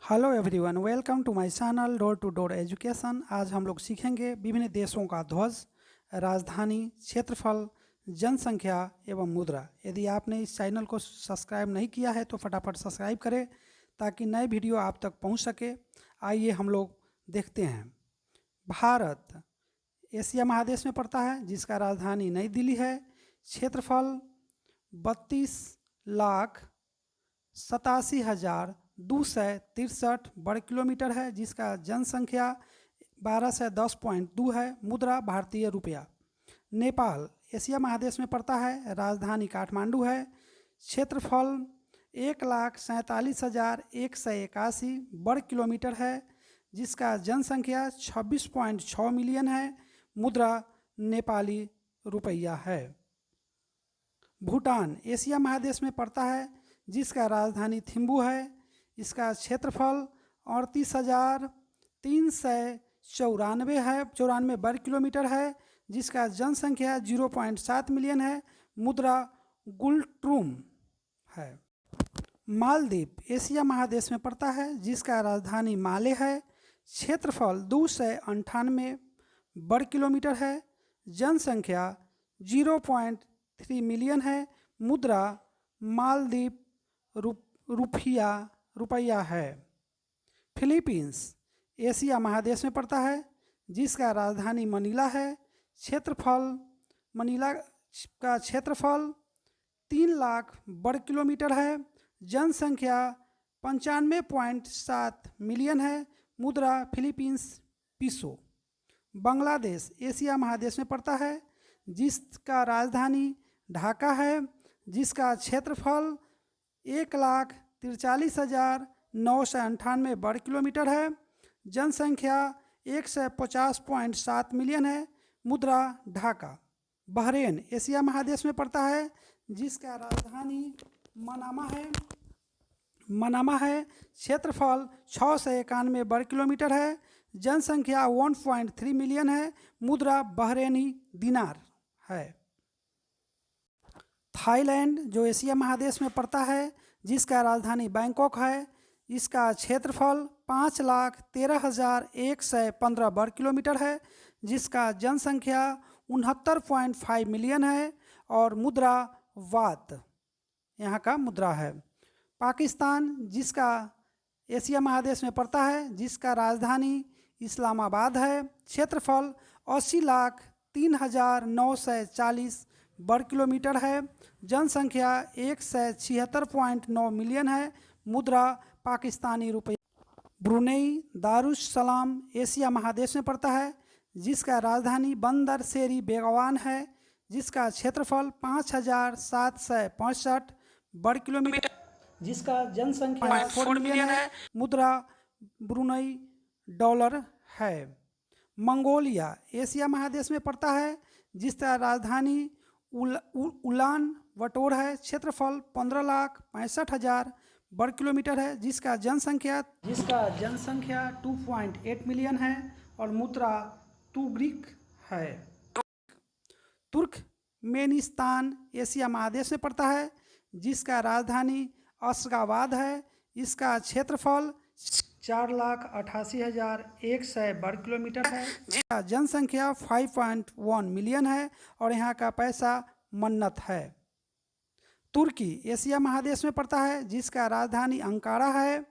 Hello everyone, welcome to my channel door to door education. आज हम लोग सीखेंगे विभिन्न देशों का ध्वज, राजधानी, क्षेत्रफल, जनसंख्या एवं मुद्रा। यदि आपने इस चैनल को सब्सक्राइब नहीं किया है तो फटाफट सब्सक्राइब करें ताकि नए वीडियो आप तक पहुंच सके। आइए हम लोग देखते हैं। भारत एशिया महादेश में पड़ता है, जिसका राजधानी नई दिल्ली है। क्षेत्रफल 32,87,263 वर्ग किलोमीटर है, जिसका जनसंख्या 12 से 10.2 है। मुद्रा भारतीय रुपया। नेपाल एशिया महादेश में पड़ता है, राजधानी काठमांडू है। क्षेत्रफल 1,47,181 वर्ग किलोमीटर है, जिसका जनसंख्या 26.6 मिलियन है। मुद्रा नेपाली रुपया है। भूटान एशिया महादेश में पड़ता है, जिसका राजधानी थिम्पू है। इसका क्षेत्रफल 38,394 वर्ग किलोमीटर है, जिसका जनसंख्या 0.7 मिलियन है। मुद्रा गुल्ट्रूम है। मालदीव एशिया महादेश में पड़ता है, जिसका राजधानी माले है। क्षेत्रफल 298 वर्ग किलोमीटर है। जनसंख्या 0.3 मिलियन है। मुद्रा मालदीव रुपया है। फिलीपींस एशिया महादेश में पड़ता है, जिसका राजधानी मनीला है। मनीला का क्षेत्रफल 3 लाख वर्ग किलोमीटर है। जनसंख्या 95.7 मिलियन है। मुद्रा फिलीपींस पीसो। बांग्लादेश एशिया महादेश में पड़ता है, जिसका राजधानी ढाका है। जिसका क्षेत्रफल 1,43,998 वर्ग किलोमीटर है। जनसंख्या 150.7 मिलियन है। मुद्रा ढाका। बहरीन एशिया महादेश में पड़ता है, जिसका राजधानी मनामा है। क्षेत्रफल 6 से 91 वर्ग किलोमीटर है। जनसंख्या 1.3 मिलियन है। मुद्रा बहरेनी दिनार है। थाईलैंड जो एशिया महादेश में पड़ता है, जिसका राजधानी बैंकॉक है। इसका क्षेत्रफल 5,13,115 वर्ग किलोमीटर है, जिसका जनसंख्या 69.5 मिलियन है और मुद्रा वात यहाँ का मुद्रा है। पाकिस्तान जिसका एशिया महादेश में पड़ता है, जिसका राजधानी इस्लामाबाद है। क्षेत्रफल 80,03,940 वर्ग किलोमीटर है। जनसंख्या 176.9 मिलियन है। मुद्रा पाकिस्तानी रुपया। ब्रुनेई दारुस्सलाम एशिया महादेश में पड़ता है, जिसका राजधानी बंदर शेरी बेगवान है। जिसका क्षेत्रफल 5,765 वर्ग किलोमीटर, जिसका जनसंख्या 4 मिलियन है। मुद्रा ब्रुनेई डॉलर है। मंगोलिया एशिया महादेश में पड़ता है, जिसका राजधानी उलान बटोर है। क्षेत्रफल 15,65,000 वर्ग किलोमीटर है। जिसका जनसंख्या 2.8 मिलियन है और मुद्रा तुर्क है। तुर्कमेनिस्तान एशिया महादेश में पड़ता है, जिसका राजधानी अशगाबाद है। इसका क्षेत्रफल 4,88,100 वर्ग किलोमीटर है। जिसका जनसंख्या 5.1 मिलियन है और यहाँ का पैसा मन्नत है। तुर्की एशिया महादेश में पड़ता है, जिसका राजधानी अंकारा है।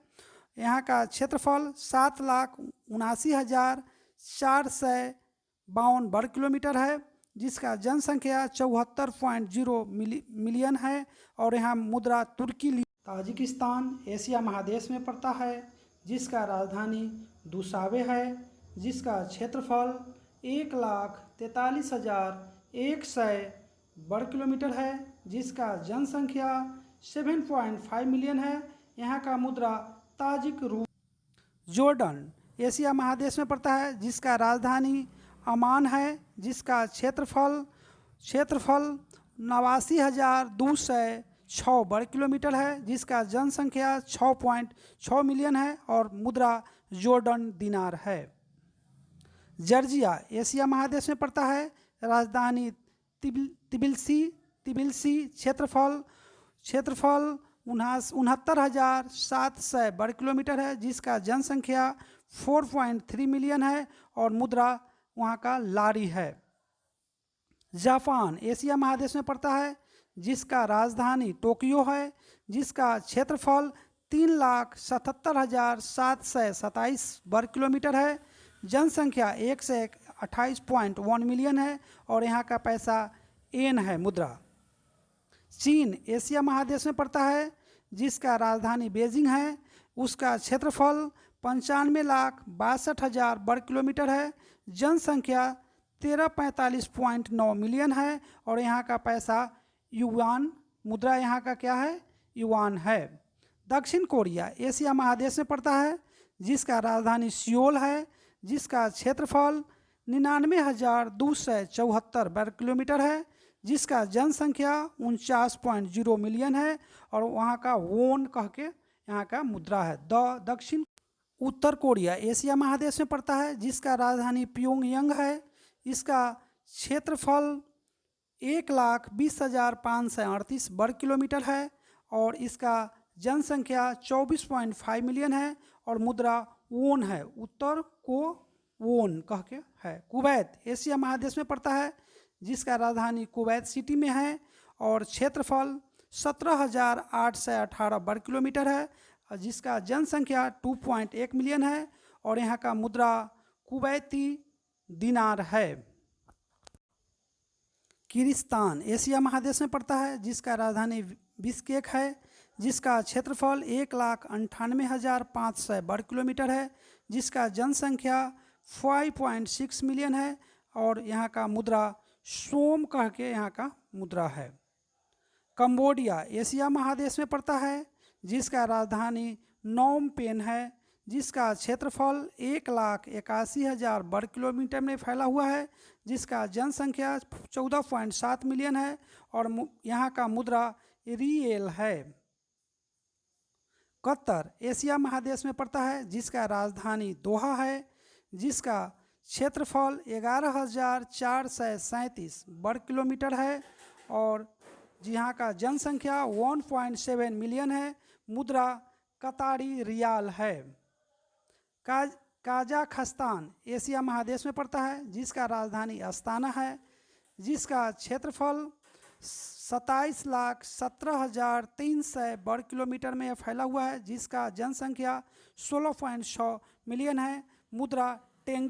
यहाँ का क्षेत्रफल 7,79,452 वर्ग किलोमीटर है। जिसका जनसंख्या 74.0 मिलियन है और यहाँ मुद्रा तुर्की ली। ताजिकिस्तान एशिया महादेश में पड़ता है, जिसका राजधानी दुशाबे है। जिसका क्षेत्रफल 1,43,100 वर्ग किलोमीटर है। जिसका जनसंख्या 7.5 मिलियन है। यहाँ का मुद्रा ताजिक रूप। जॉर्डन एशिया महादेश में पड़ता है, जिसका राजधानी अमान है। जिसका क्षेत्रफल 89,206 वर्ग किलोमीटर है। जिसका जनसंख्या 6.6 मिलियन है और मुद्रा जॉर्डन दिनार है। जॉर्जिया एशिया महादेश में पड़ता है, राजधानी तिबिलिसी। क्षेत्रफल 69,700 वर्ग किलोमीटर है, जिसका जनसंख्या 4.3 मिलियन है और मुद्रा वहाँ का लारी है। जापान एशिया महादेश में पड़ता है, जिसका राजधानी टोक्यो है, जिसका क्षेत्रफल 3,77,727 वर्ग किलोमीटर है, जनसंख्या 1 से 28.1 मिलियन है और यहाँ का पैसा येन है, मुद्रा। चीन एशिया महादेश में पड़ता है, जिसका राजधानी बीजिंग है, उसका क्षेत्रफल 95,62,000 वर्ग किलोमीटर है, जनसंख्या 1345.9 मिलियन है और यहाँ का पैसा युआन, मुद्रा यहाँ का क्या है, युआन है। दक्षिण कोरिया एशिया महादेश में पड़ता है, जिसका राजधानी सियोल है, जिसका क्षेत्रफल 99,274 वर्ग किलोमीटर है, जिसका जनसंख्या 49.0 मिलियन है और वहाँ का वोन कह के यहाँ का मुद्रा है। दक्षिण उत्तर कोरिया एशिया महादेश में पड़ता है, जिसका राजधानी प्योंगयांग है, इसका क्षेत्रफल 1,20,538 वर्ग किलोमीटर है और इसका जनसंख्या 24.5 मिलियन है और मुद्रा वोन है, उत्तर को वोन कह के है। कुवैत एशिया महादेश में पड़ता है, जिसका राजधानी कुवैत सिटी में है और क्षेत्रफल 17,818 वर्ग किलोमीटर है, जिसका जनसंख्या 2.1 मिलियन है और यहाँ का मुद्रा कुवैती दिनार है। किर्गिस्तान एशिया महादेश में पड़ता है, जिसका राजधानी बिश्केक है, जिसका क्षेत्रफल 1,98,500 वर्ग किलोमीटर है, जिसका जनसंख्या 5.6 मिलियन है और यहाँ का मुद्रा सोम कह के यहाँ का मुद्रा है। कंबोडिया एशिया महादेश में पड़ता है, जिसका राजधानी नोम पेन है, जिसका क्षेत्रफल 1,81,000 वर्ग किलोमीटर में फैला हुआ है, जिसका जनसंख्या 14.7 मिलियन है और यहाँ का मुद्रा रियल है। कतर एशिया महादेश में पड़ता है, जिसका राजधानी दोहा है, जिसका क्षेत्रफल 11,437 वर्ग किलोमीटर है और यहाँ का जनसंख्या 1.7 मिलियन है, मुद्रा कतारी रियाल है। काजाख्स्तान एशिया महादेश में पड़ता है, जिसका राजधानी अस्ताना है, जिसका क्षेत्रफल 27,17,300 वर्ग किलोमीटर में फैला हुआ है, जिसका जनसंख्या 16.6 मिलियन है, मुद्रा टेंगे